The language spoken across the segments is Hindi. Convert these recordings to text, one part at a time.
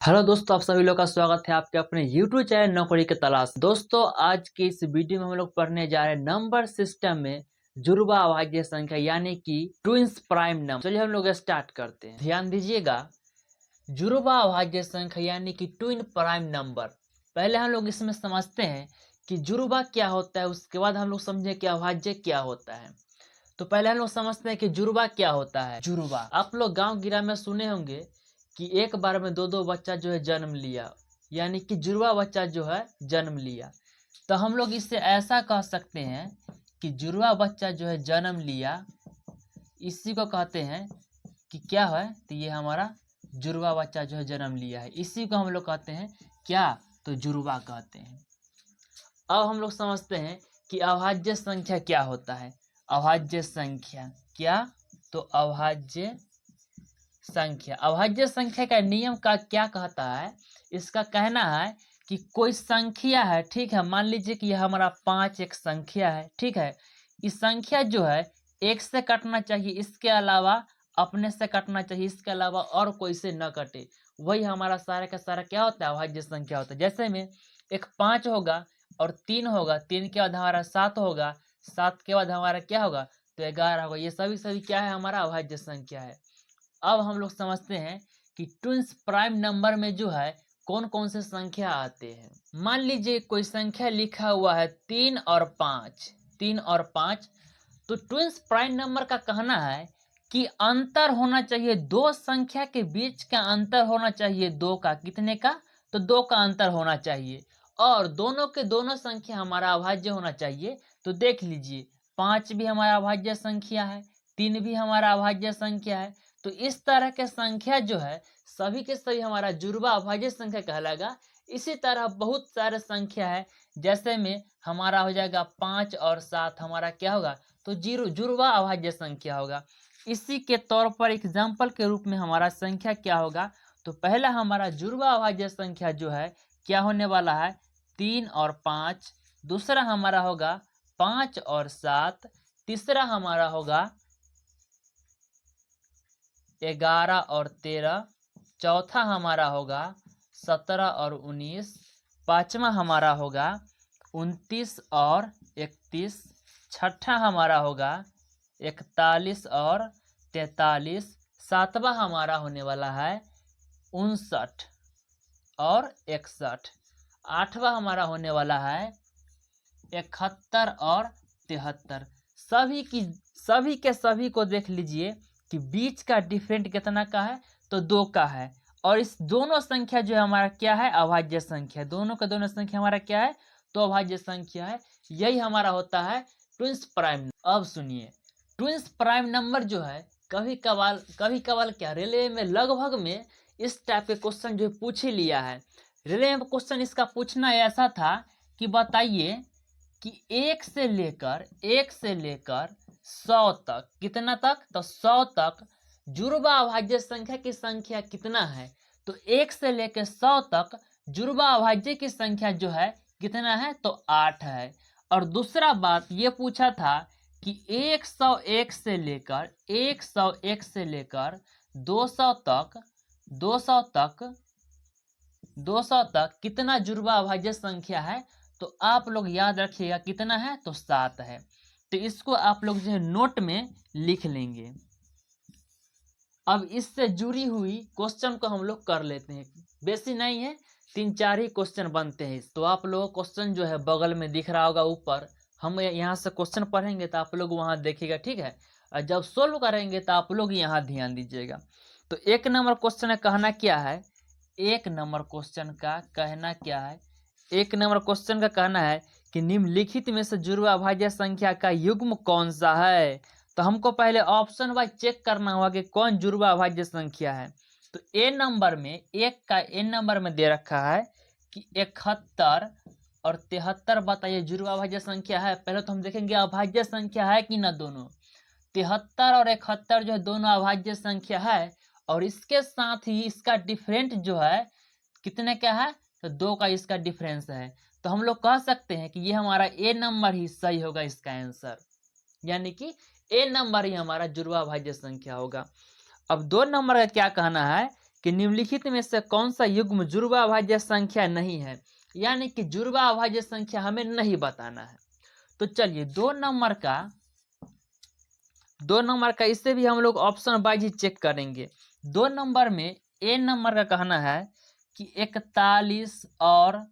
हेलो दोस्तों, आप सभी लोग का स्वागत है आपके अपने YouTube चैनल नौकरी के तलाश। दोस्तों, आज की इस वीडियो में हम लोग पढ़ने जा रहे हैं नंबर सिस्टम में जुड़वा अभाज्य संख्या यानी कि ट्विंस प्राइम नंबर। चलिए हम लोग स्टार्ट करते हैं। ध्यान दीजिएगा, जुड़वा अभाज्य संख्या यानी कि ट्विन प्राइम नंबर। पहले हम लोग इसमें समझते हैं कि जुड़वा क्या होता है, उसके बाद हम लोग समझे कि अभाज्य क्या होता है। तो पहले हम लोग समझते हैं कि जुड़वा क्या होता है। जुड़वा आप लोग गांव गिरा में सुने होंगे कि एक बार में दो दो बच्चा जो है जन्म लिया, यानी कि जुड़वा बच्चा जो है जन्म लिया। तो हम लोग इससे ऐसा कह सकते हैं कि जुड़वा बच्चा जो है जन्म लिया, इसी को कहते हैं कि क्या है, तो ये हमारा जुड़वा बच्चा जो है जन्म लिया है, इसी को हम लोग कहते हैं क्या, तो जुड़वा कहते हैं। अब हम लोग समझते हैं कि अभाज्य संख्या क्या होता है। अभाज्य संख्या क्या, तो अभाज्य संख्या का नियम का क्या कहता है, इसका कहना है कि कोई संख्या है, ठीक है, मान लीजिए कि यह हमारा 5 एक संख्या है, ठीक है। इस संख्या जो है एक से कटना चाहिए, इसके अलावा अपने से कटना चाहिए, इसके अलावा और कोई से न कटे। वही हमारा सारा का सारा क्या होता है, अभाज्य संख्या होता है। जैसे में एक 5 होगा और 3 होगा, 3 के बाद हमारा 7 होगा, 7 के बाद हमारा क्या होगा, तो 11 होगा। ये सभी क्या है, हमारा अभाज्य संख्या है। अब हम लोग समझते हैं कि ट्विंस प्राइम नंबर में जो है कौन कौन से संख्या आते हैं। मान लीजिए कोई संख्या लिखा हुआ है 3 और 5, 3 और 5। तो ट्विंस प्राइम नंबर का कहना है कि अंतर होना चाहिए, दो संख्या के बीच का अंतर होना चाहिए, दो का, कितने का, तो 2 का अंतर होना चाहिए, और दोनों के दोनों संख्या हमारा अभाज्य होना चाहिए। तो देख लीजिए, 5 भी हमारा अभाज्य संख्या है, 3 भी हमारा अभाज्य संख्या है। तो इस तरह के संख्या जो है सभी के सभी हमारा जुड़वा अभाज्य संख्या कहलाएगा। इसी तरह बहुत सारे संख्या है, जैसे में हमारा हो जाएगा 5 और 7, हमारा क्या होगा, तो जुड़वा अभाज्य संख्या होगा। इसी के तौर पर एग्जाम्पल के रूप में हमारा संख्या क्या होगा, तो पहला हमारा जुड़वा अभाज्य संख्या जो है क्या होने वाला है, 3 और 5। दूसरा हमारा होगा 5 और 7। तीसरा हमारा होगा 11 और 13। चौथा हमारा होगा 17 और 19। पांचवा हमारा होगा 29 और 31। छठा हमारा होगा 41 और 43। सातवां हमारा होने वाला है 59 और 61। आठवां हमारा होने वाला है 71 और 73। सभी के सभी को देख लीजिए कि बीच का डिफरेंट कितना का है, तो 2 का है। और इस दोनों संख्या जो है हमारा क्या है, अभाज्य संख्या। दोनों का दोनों संख्या हमारा क्या है, तो अभाज्य संख्या है। यही हमारा होता है ट्विंस प्राइम। अब सुनिए, ट्विंस प्राइम नंबर जो है कभी कभार क्या, रेलवे में लगभग में इस टाइप के क्वेश्चन जो पूछ ही लिया है। रेलवे में क्वेश्चन इसका पूछना ऐसा था कि बताइए कि 1 से लेकर 100 तक, कितना तक, तो 100 तक जुड़वा अभाज्य संख्या की संख्या कितना है, तो 1 से लेकर 100 तक जुड़वा अभाज्य की संख्या जो है कितना है, तो 8 है। और दूसरा बात ये पूछा था कि 101 से लेकर 200 तक 200 तक कितना जुड़वा अभाज्य संख्या है, तो आप लोग याद रखिएगा कितना है, तो 7 है। तो इसको आप लोग जो है नोट में लिख लेंगे। अब इससे जुड़ी हुई क्वेश्चन को हम लोग कर लेते हैं, बेसी नहीं है, 3-4 ही क्वेश्चन बनते हैं। तो आप लोगों को क्वेश्चन जो है बगल में दिख रहा होगा ऊपर, हम यहाँ से क्वेश्चन पढ़ेंगे तो आप लोग वहाँ देखिएगा, ठीक है। और जब सोल्व करेंगे तो आप लोग यहाँ ध्यान दीजिएगा। तो 1 नंबर क्वेश्चन का कहना क्या है, 1 नंबर क्वेश्चन का कहना क्या है, 1 नंबर क्वेश्चन का कहना है कि निम्नलिखित में से जुड़वा अभाज्य संख्या का युग्म कौन सा है। तो हमको पहले ऑप्शन वाइज चेक करना होगा कि कौन जुड़वा अभाज्य संख्या है। तो ए नंबर में, एक का ए नंबर में दे रखा है कि 71 और 73, बताइए जुड़वा अभाज्य संख्या है। पहले तो हम देखेंगे अभाज्य संख्या है कि ना दोनों। 73 और 71 जो है दोनों अभाज्य संख्या है, और इसके साथ ही इसका डिफरेंट जो है कितने का है, तो 2 का इसका डिफरेंस है। तो हम लोग कह सकते हैं कि ये हमारा ए नंबर ही सही होगा इसका आंसर, यानी कि ए नंबर ही हमारा जुड़वा अभाज्य संख्या होगा। अब 2 नंबर का क्या कहना है कि निम्नलिखित में से कौन सा युग्म जुड़वा अभाज्य संख्या नहीं है, यानी कि जुड़वा अभाज्य संख्या हमें नहीं बताना है। तो चलिए 2 नंबर का इससे भी हम लोग ऑप्शन वाइज ही चेक करेंगे। 2 नंबर में ए नंबर का कहना है कि 41 और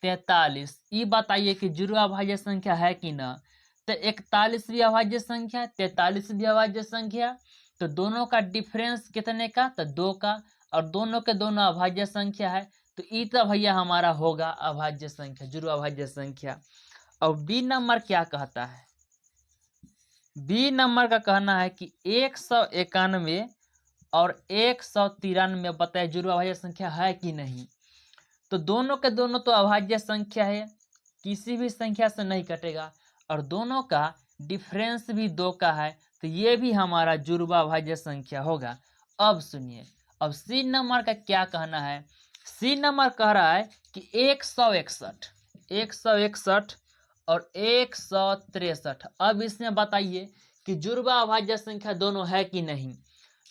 43, ये बताइए कि जुड़वा अभाज्य संख्या है कि ना। तो 41 भी अभाज्य संख्या, 43 भी अभाज्य संख्या, तो दोनों का डिफरेंस कितने का, तो 2 का, और दोनों के दोनों अभाज्य संख्या है, तो ई तो भैया हमारा होगा अभाज्य संख्या, जुड़वा अभाज्य संख्या। और बी नंबर क्या कहता है, बी नंबर का कहना है कि 191 और 193 बताए जुड़वा अभाज्य संख्या है कि नहीं। तो दोनों के दोनों तो अभाज्य संख्या है, किसी भी संख्या से नहीं कटेगा, और दोनों का डिफरेंस भी 2 का है, तो ये भी हमारा जुड़वा अभाज्य संख्या होगा। अब सुनिए, अब सी नंबर का क्या कहना है। सी नंबर कह रहा है कि 161 और 163। अब इसमें बताइए कि जुड़वा अभाज्य संख्या दोनों है कि नहीं।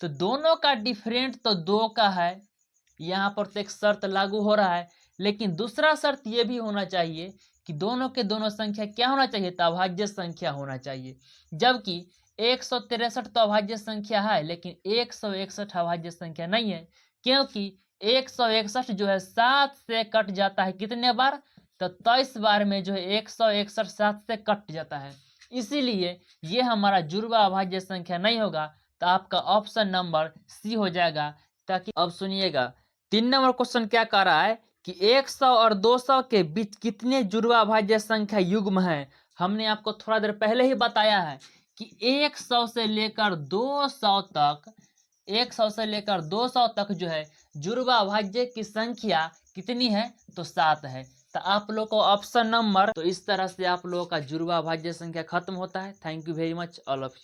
तो दोनों का डिफरेंट तो 2 का है, यहाँ पर तो एक शर्त लागू हो रहा है, लेकिन दूसरा शर्त ये भी होना चाहिए कि दोनों के दोनों संख्या क्या होना चाहिए, तो अभाज्य संख्या होना चाहिए। जबकि 163 तो अभाज्य संख्या है, लेकिन 161 अभाज्य संख्या नहीं है, क्योंकि 161 जो है 7 से कट जाता है कितने बार, तो 23 बार में जो है 161 7 से कट जाता है, इसीलिए ये हमारा जुड़वा अभाज्य संख्या नहीं होगा। तो आपका ऑप्शन नंबर सी हो जाएगा। ताकि अब सुनिएगा 3 नंबर क्वेश्चन क्या कह रहा है कि 100 और 200 के बीच कितने जुड़वा अभाज्य संख्या युग्म हैं। हमने आपको थोड़ा देर पहले ही बताया है कि 100 से लेकर 200 तक, 100 से लेकर 200 तक जो है जुड़वा अभाज्य की संख्या कितनी है, तो 7 है। तो आप लोग को ऑप्शन नंबर, तो इस तरह से आप लोगों का जुड़वा अभाज्य संख्या खत्म होता है। Thank you very much all of you.